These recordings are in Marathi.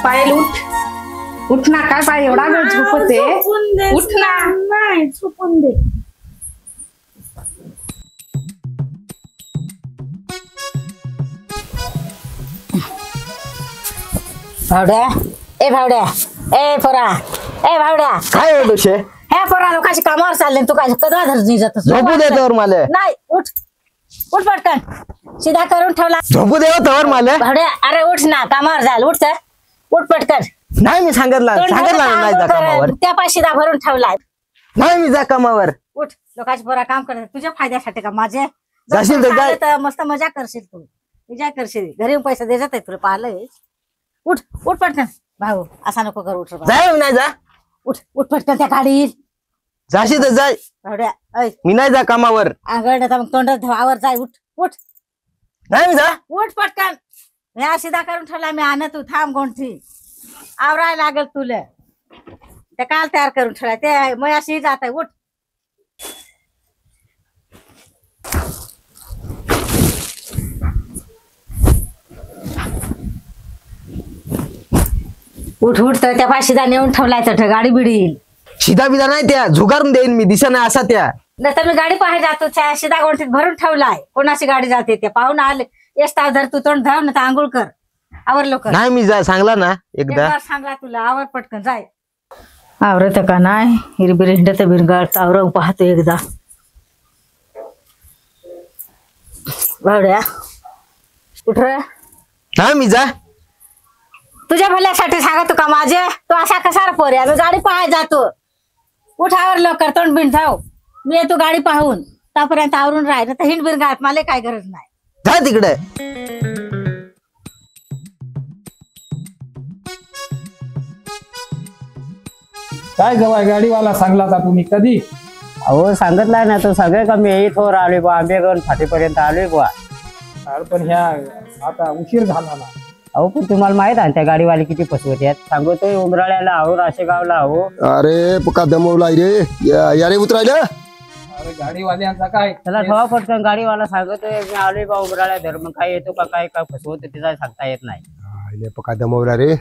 पायल उठ उठ ना, काय पाय एवढा वेळ झोपते, उठ ना. नाही झोपून दे. भावड्या ए भावड्या ए पोरा ए भावड्या काय होतो शे? हे पोरा लोकांची कामावर चालले तू काय कदा धरणी जात झोपू दे तोवर मला. नाही उठ उठ पटकन सीधा करून ठेवला. झोपू दे तोवर मला. भावड्या अरे उठ ना कामावर जाल उठ तर उठ पटकन. नाही मी सांगितलं नाही जा कामावर. त्या पाय सीधा भरून ठेवलाय. नाही मी जा कामावर. उठ लोकांची पोरा काम करतात तुझ्या फायद्यासाठी का माझे जाशील तर जा. तर मस्त मजा करशील तू मजा करशील घरी येऊन पैसे देतात आहे तुला पाहिलंय. उठ उठ पटकन भाऊ असा नको करू. उठ जाय नाही जा. उठ उठ पटकन त्या गाडीत जाशील तर जाय. भावड्या ऐ मी नाही जा कामावर. आंगड मग तोंडात धवावर जाय. उठ उठ नाही मी जा. उठ पटकन. मी सीधा करून ठेवला मी आणत तू थांब गोंठी आवरायला लागल तुला. ते काल तयार करून ठेवला ते मग अशी जात आहे. उठ उठ उठ तर त्या पाशीदा नेऊन ठेवलाय तर गाडी बिडील. शिदा बिदा नाही त्या झुगारून देईन मी दिसा नाही असा त्या. नाही तर मी गाडी पाहायला जातो त्या शिदा गोंठीत भरून ठेवलाय. कोणाची गाडी जाते ते पाहून आले येस ताव धर तू तोंड धाव ना तर आंघोळ कर आवर लवकर. नाही मी जा सांगला ना एकदा. सांगला तुला आवर पटकन जाय. आवरत का नाही हिरबिर हिंडत बिरगाळ आवरंग पाहतो एकदा. भावड्या उठ रे. नाही मी जा. तुझ्या भल्यासाठी सांगतो का माझे तू असा कसा पोरे आम्ही गाडी पाहायला जातो. उठावर लवकर तोंड बिंड जाऊ मी येतो गाडी पाहून त्यापर्यंत आवरून राहील तर हिंड बिरगाळत मला काय गरज नाही. जा तिकडे. काय जवळ गाडीवाला सांगला का तुम्ही कधी? अहो सांगितलंय ना तो सगळे कमी येईत वर आलोय बा आंबेगण फाटीपर्यंत आलोय बा. पण ह्या आता उशीर झाला ना. अहो पण तुम्हाला माहित आहे त्या गाडीवाले किती फसवत आहेत सांगतोय उमराळ्याला अहो राशेगावला अहो. अरे पक्का दमवला रे यारे उतरायला. अरे गाडीवाल्यांचा काय त्याला ठेवा पटकन गाडीवाला सांगतोय मी आलोय बा उमराळ्या धर्म काय येतो का काय काय फसवत तिचा सांगता येत नाही. पक्का दमवला रे.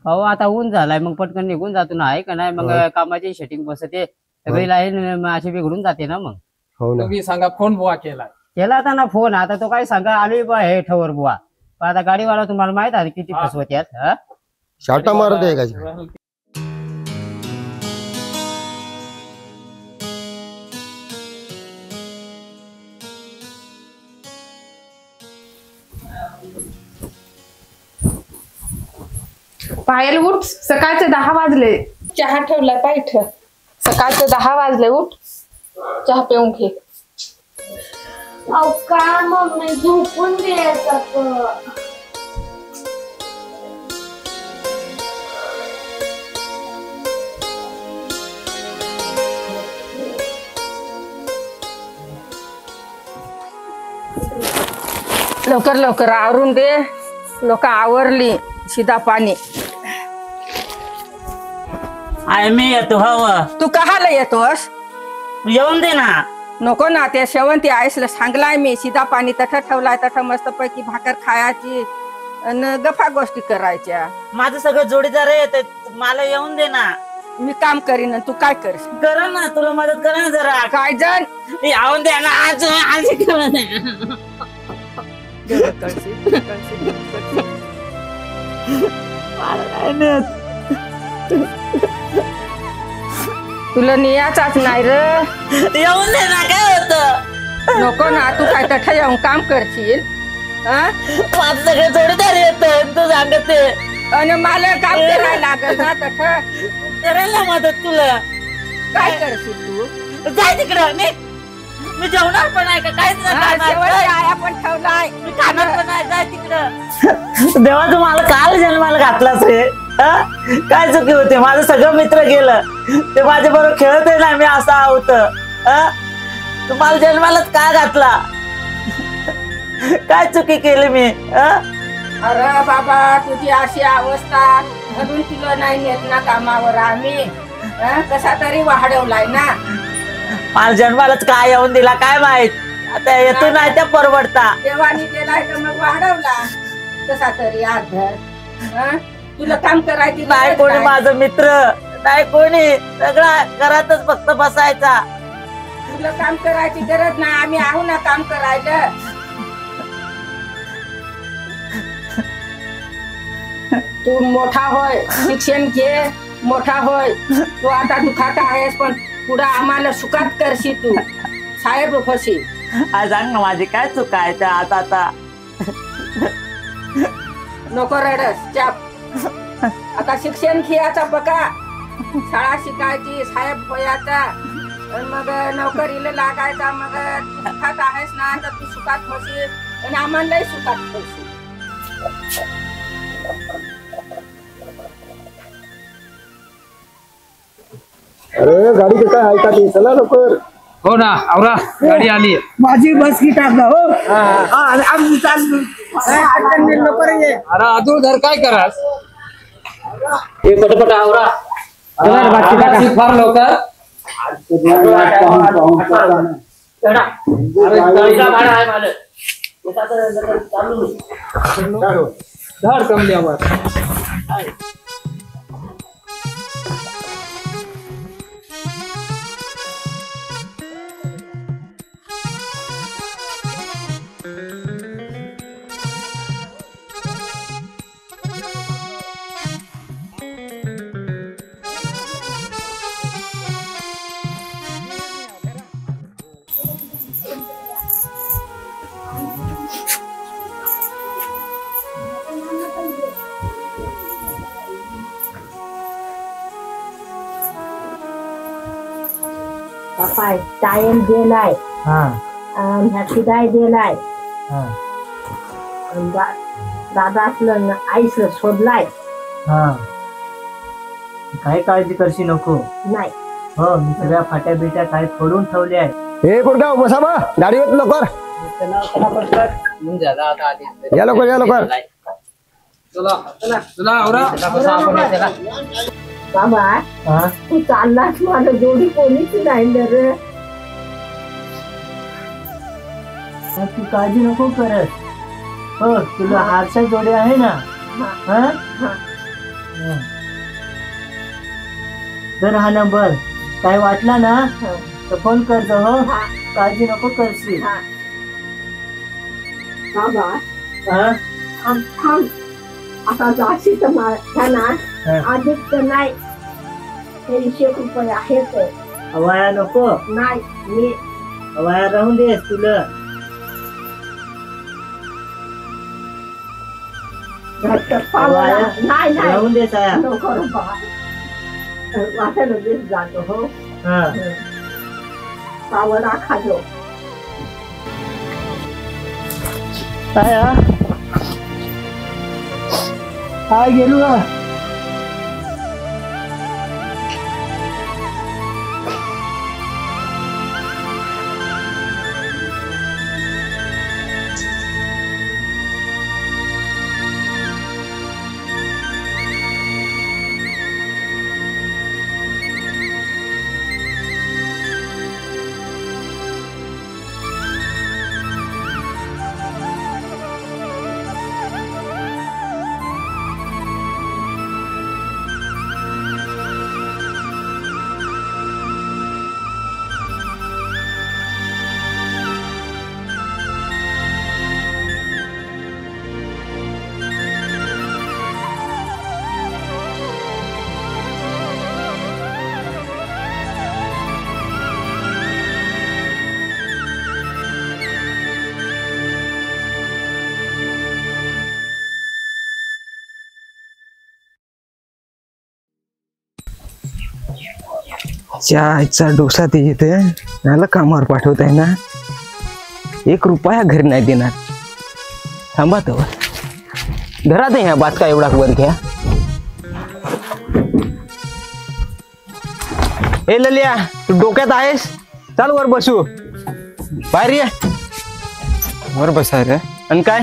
अहो आता ऊन झालाय मग पटकन निघून जातो ना आहे का नाही मग कामाची सेटिंग बसते सगळी लाईन अशी बिघडून जाते ना मग. हो ना. तुम्ही सांगा फोन बुवा केला आता ना फोन आता तो काय सांगा आलोय बा हे ठवर बुवा. पण आता गाडीवाला तुम्हाला माहित आहे किती फसवत यात. शाटा मारत आहे का? पायल उठ सकाळचे 10 वाजले. चहा ठेवलाय पाहिठ. सकाळचे 10 वाजले उठ चहा पिऊन घे. अहो का मम्मी झोपून द्यायचं. लवकर लवकर आवरून दे. लोक आवरली शिदा पाणी. आय मी येतो हवा. तू कहाला येतोस? येऊन दे ना. नको ना त्या शेवंती आईसला सांगलाय मी शिदा पाणी तठ ठेवलाय तठ मस्त पैकी भाकर खायची आणि गप्पा गोष्टी करायच्या. माझं सगळं जोडीदार आहे मला येऊन दे ना. मी काम करीन तू काय करशील? कर ना तुला मदत कर ना जरा. काय जण येऊन द्या ना आज तुला नियाचाच नाही रे. येऊन दे ना काय होत. नको ना तू काय तठ येऊन काम करशील. माझं सगळं जोडीदार येत तू सांगते आणि मला काम करायला लागल ना तठ करायला मदत तुला. काय करशील तू? जाय तिकडं मी जेवणार पण आहे का काहीच आया पण ठेवलाय मी खाणार पण आहे. जाय तिकडं. देवा तू मला काल जन्माला घातलास रे. काय चुकी होते माझं सगळं मित्र गेलं ते माझ्या बरोबर खेळत आहे ना मी असा होत. तू मला जन्मालाच का घातला? काय चुकी केली मी? अरे बाबा तुझी अशी अवस्था म्हणून तुला नाही नेत ना कामावर आम्ही. कसा तरी वाढवलाय ना. मला जन्मालाच काय येऊन दिला काय माहित. आता येतो नाही त्या परवडता. देवानी दिलाय तर मग वाढवला कसा तरी आधर. तुला काम करायची नाही गरज कोणी नाही. माझं मित्र नाही कोणी, सगळा घरातच फक्त बसायचा. तुला काम करायची गरज नाही, आम्ही आहो ना काम करायला. तू मोठा होय, शिक्षण घे, मोठा होय. तू आता दुखात आहेस पण पुढे आम्हाला सुखात करशील तू. साहेब फशी आज सांग ना माझी काय चूक आहे त्या आता नको रडस चाप. आता शिक्षण घ्यायचा बघा, शाळा शिकायची, साहेब व्हायचा, आणि मग नोकरीला लागायचा. मग तू सुखात आहेस ना तर तू सुखात होशील आणि आम्हालाही सुखात होशील. अरे गाडी कसं आहे ऐका ते चला लवकर. हो ना आवरा गाडी आली. माझी बस की टाका हो. आम्ही चाललो. अरे अजून काय करास पटपट आवरा. आवरा, फार लवकर. धड कमल्यावर बापाय टाइम दिलाय, ह्याची काय दिलाय, दादा असलं ना आईस सोडलाय. काय काळजी करशी नको. नाही हो मी सगळ्या फाट्या बिट्या काय खोडून ठेवले आहे. हे पोरगाव बसा बा, गाडीवर लवकर या लवकर या लवकर. चला आवरा. बाबा तू चाललास, माझं जोडी कोणीच नाही रे. तू काळजी नको करत. हो तुला हारच्या जोडी आहे ना. जर हा नंबर काय वाटला ना तर फोन करतो. हो काळजी नको करशील. बाबा थांब आता जाशी तर माझ्या अधिक तर नाही, 300 रुपये आहेत. हवाया नको. नाही मी हवाया राहून देस तुला. नाही राहून देस आया. नको बाबा, वाटायला बेस जातो. हो पावरा खाजो. काय गेलो आजचा डोसा ते येते मला कामावर पाठवत आहे ना. 1 रुपया घरी नाही देणार. थांबा तर धरा ते ह्या बात का एवढा वर घ्या. ए ललिया तू डोक्यात आहेस, चाल वर बसू. बाहेर ये. वर बसाय रे. आणि काय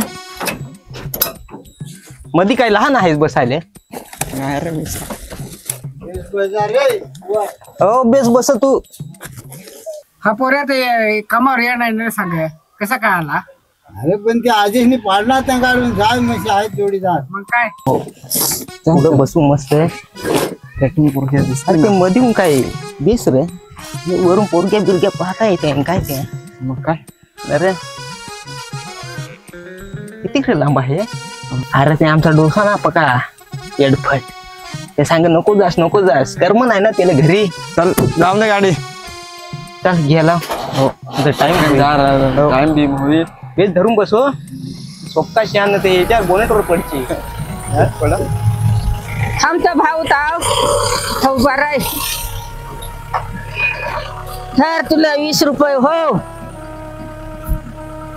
मधी काय लहान आहेस बसायले. हो बेस बस तू. हा पोऱ्या ते कामावर या नाही सांग कसा काय आला. अरे पण ते आजीशनी पाडला त्या काढून जाय म्हशी आहेत जोडीदार. मग काय पुढं बसू मस्त ट्रॅकिंग पोरग्या दिसत मध्ये काय बेस रे वरून पोरग्या बिरग्या पाहता येते काय ते मग काय अरे किती लांब आहे अरे ते आमचा डोसा ना पका एडफट ते सांग नको जास कर्म नाही ना त्याला घरी चल जाऊ दे गाडी चल गेला हो टाइम बी होईल बेस धरून बसो सोपका शान ते याच्या बोनेटवर पडची आमचा भाऊ ताव हो बरं धर तुला 20 रुपये हो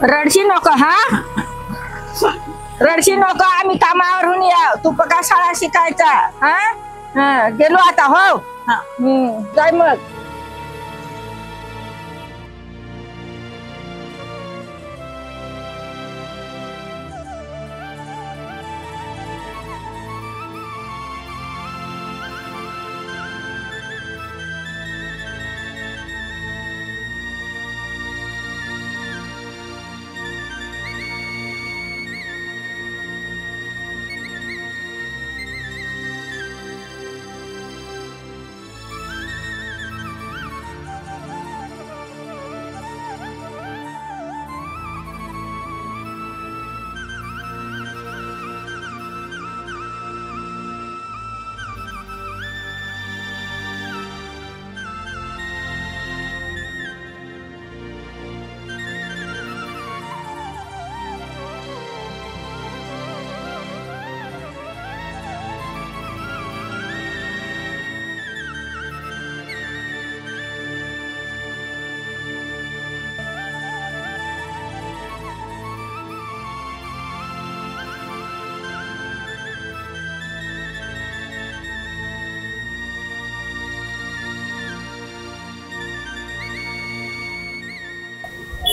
रडशी नको हा रडशी नको आम्ही कामावरून या तू पका शाळा शिकायचा हा गेलो आता हो जाय मग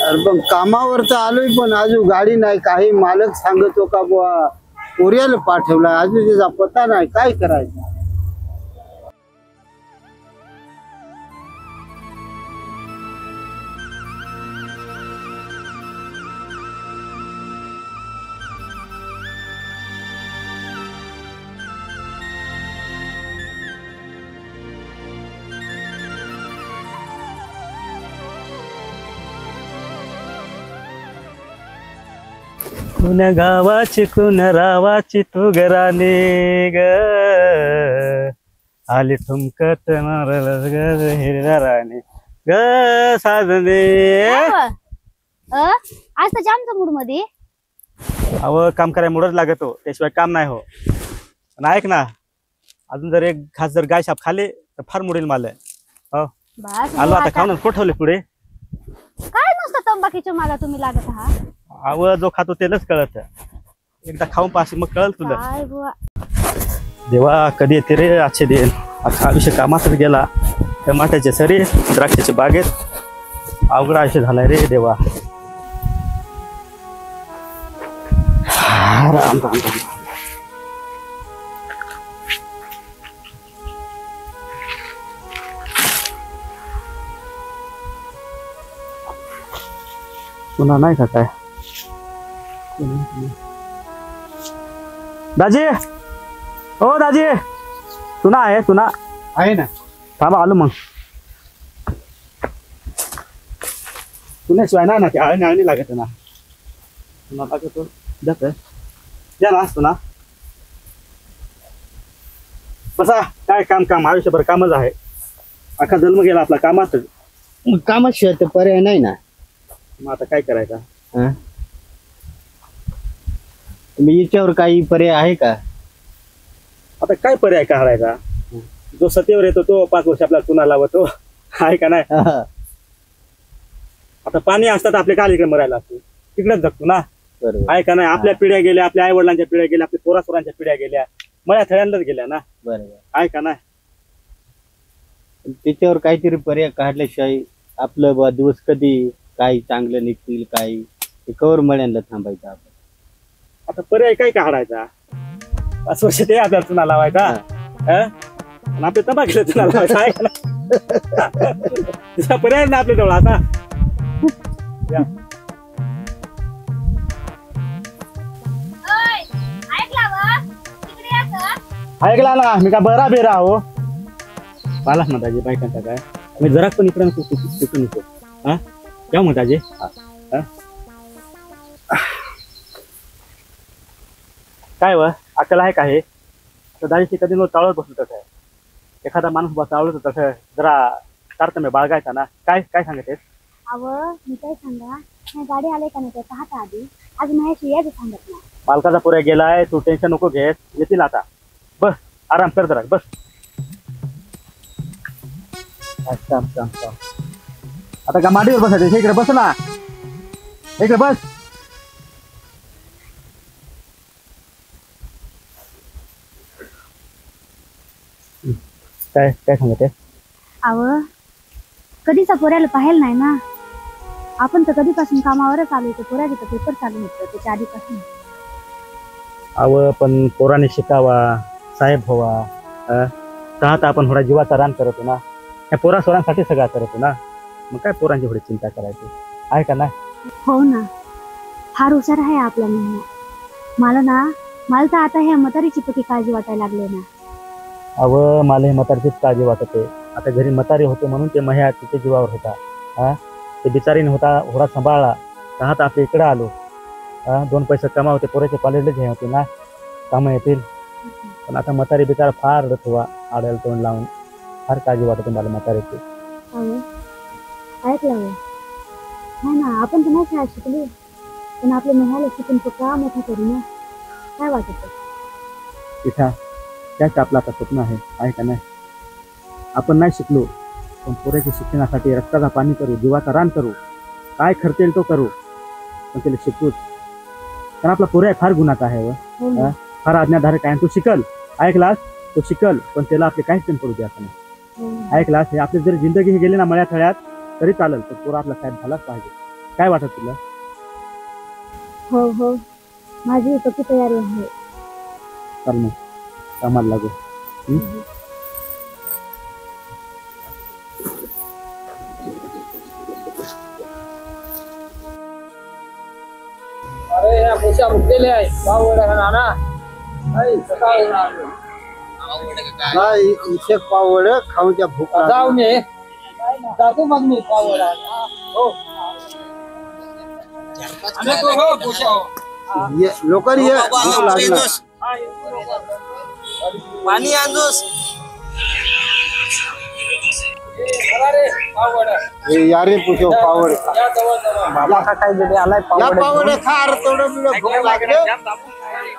अरे पण कामावर तर आलोय पण अजून गाडी नाही काही मालक सांगतो का बुवा कोरियाला पाठवलाय अजून त्याचा पत्ता नाही काय करायचं. कुण गावाची कुण रावाची तू घराने ग आली ठुमकत हिराने ग साजने आज तर जामचा मूड मध्ये अव काम करायला मूडच लागतो त्याशिवाय काम नाही हो पण ऐक ना अजून जर एक घास जर गाय शाप खाले तर फार मुडेल मला हो आलो आता खाऊन ठेवले पुढे काय नुसतं तंबाखीच्या मागा तुम्ही लागत आहात. अव जो खातो त्यालाच कळत एकदा खाऊन पाशी मग कळल तुला काय बुवा देवा कधी येते रे आजचे दिन अख्खा आयुष्य कामातच गेला टमाट्याचे सरी द्राक्षाच्या बागेत अवघड आयुष्य झालाय रे देवा राम राम राम पुन्हा नाही का काय दाजी हो दाजी तुना आहे ना थांबा आलो मग तुण्याशिवाय नाही ना ते आळणी लागत ना तुला लागतो जात द्या ना असतो ना बसा काय काम आयुष्यभर कामच आहे अख्खा जन्म गेला आपला कामात कामाशिवाय तर पर्याय नाही ना. मग आता काय करायचा तुम्ही याच्यावर काही पर्याय आहे का. आता काय पर्याय काढायचा जो सत्तेवर येतो तो 5 वर्ष आपल्याला चुना लावतो आहे का नाही आता पाणी असतात आपले कार्यक्रम मरायला असतो तिकडेच जगतो ना आहे का नाही आपल्या पिढ्या गेल्या आपल्या आई वडिलांच्या पिढ्या गेल्या आपल्या पोरासोरांच्या पिढ्या गेल्या मळ्या थळ्यांनाच गेल्या ना बरोबर आहे का नाही त्याच्यावर काहीतरी पर्याय काढल्याशिवाय आपलं दिवस कधी काही चांगलं निघतील काही कवर मळ्यांना थांबायचं आपण. आता पर्याय काय काढायचा 5 वर्ष ते आपल्याला चुना लावायचा आपल्या तंबाखीला चुना लावायचा आहे का पर्याय ना आपल्या जवळ आता ऐकला ना मी का बरा बेरा हो पालाच ना दाजी बायकांचा काय मी जरा पण इकडे नको तिकडे नको हा क्या म्हणता दाजी काय व अक्कल आहे काय तर दाजीची कधी चावळत बसलो तसं एखादा माणूस चावळत तसं जरा तारतम्य बाळगायचा ना काय काय सांगते अव मी काय सांगा नाही गाडी आले का नाही त्याचा हात आधी आज माझ्याशी यायचं सांगत नाही मालकाचा पुऱ्या गेलाय तू टेन्शन नको घेत येतील आता बस आराम कर जरा बस अच्छा अच्छा अच्छा आता का मांडीवर बसायचं इकडे बस ना इकडे बस काय काय सांगते अव कधीचा पोऱ्याला पाहायला नाही ना आपण तर कधीपासून कामावरच आलो होतो पोऱ्याचे तर पेपर चालू होतं त्याच्या आधीपासून अव पण पोराने शिकावा साहेब व्हावा तर आपण थोडा जीवाचा रान करतो ना या पोरा सोरांसाठी सगळा करतो ना मग काय पोरांची थोडी चिंता करायची आहे का नाही हो ना फार हुशार आहे आपला मेहनत मला तर आता ह्या म्हातारीची पकी काळजी वाटायला लागले ना अव मला हे म्हातारीचीच काळजी वाटते आता घरी म्हातारी होते म्हणून ते मह्या तिथे जीवावर होता हा ते बिचारीने होडा सांभाळला तर आपल्या इकडे आलो दोन पैसे कमावते पोराचे कॉलेजला जे होते ना कामं येतील पण आता म्हातारी बिचारा फार रडत व्हा आडायला तोंड लावून फार काळजी वाटते मला म्हातारीची ऐकलं नाही ना आपण तर नाही शाळा शिकली पण आपल्या मेहाला शिकून तो का मोठा करू ना काय वाटत तिथं त्याच आपलं आता स्वप्न आहे का नाही आपण नाही शिकलो पण पोराच्या शिक्षणासाठी रक्ताचा पाणी करू जीवाचा रान करू काय खर्च येईल तो करू पण त्याला शिकवूच कारण आपला पोऱ्या फार गुन्हाचा आहे फार आज्ञाधारक आहे तू शिकल ऐकलास तो शिकल पण त्याला आपले काहीच कमी पडू द्यायचं नाही ऐकलास हे आपली जरी जिंदगी ही गेली ना मळ्या थळ्यात तरी चालेल पण पोरा आपला साहेब झालाच पाहिजे काय वाटत तुला हो हो माझी पक्की तयारी आहे चल मग कामाला लागू अरे ह्या पुशा मुद्देले आहे पावड आहे नाना सकाळी नाही इथे पावड खाऊच्या भूक जाऊ मी जातो मग मी पावड हो लोकांनी ये भूक लागला पाणी आणूस या रे पुशो पावड बाबा का काय दिले आलाय या पावड खा रे तेवढं भूक लागले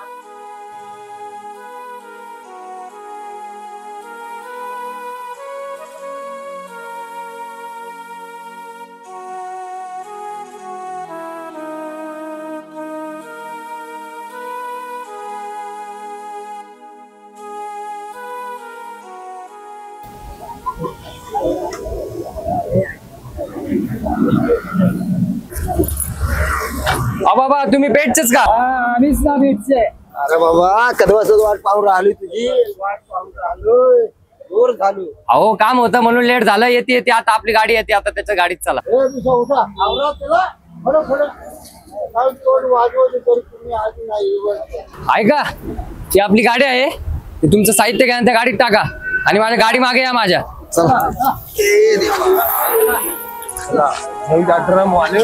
बाबा तुम्ही पेटचेच का आम्हीच ना भेटचे अरे बाबा कधवाच वाट पाहून राहिली तुझी वाट पाहून राहिलोय दूर झालो अहो काम होतं म्हणून लेट झालं येते येते आता आपली गाडी येते आता त्याच्या गाडीत चला ए तुझा उठा आवरा त्याला फडा फडा काय तोड वाजवते तरी तुम्ही आधी नाही ऐका ती आपली गाडी आहे ते तुमचं साहित्य घ्या त्या गाडीत टाका आणि माझ्या गाडी मागे या माझ्या चला ए देवा चला हे डॉक्टर वाले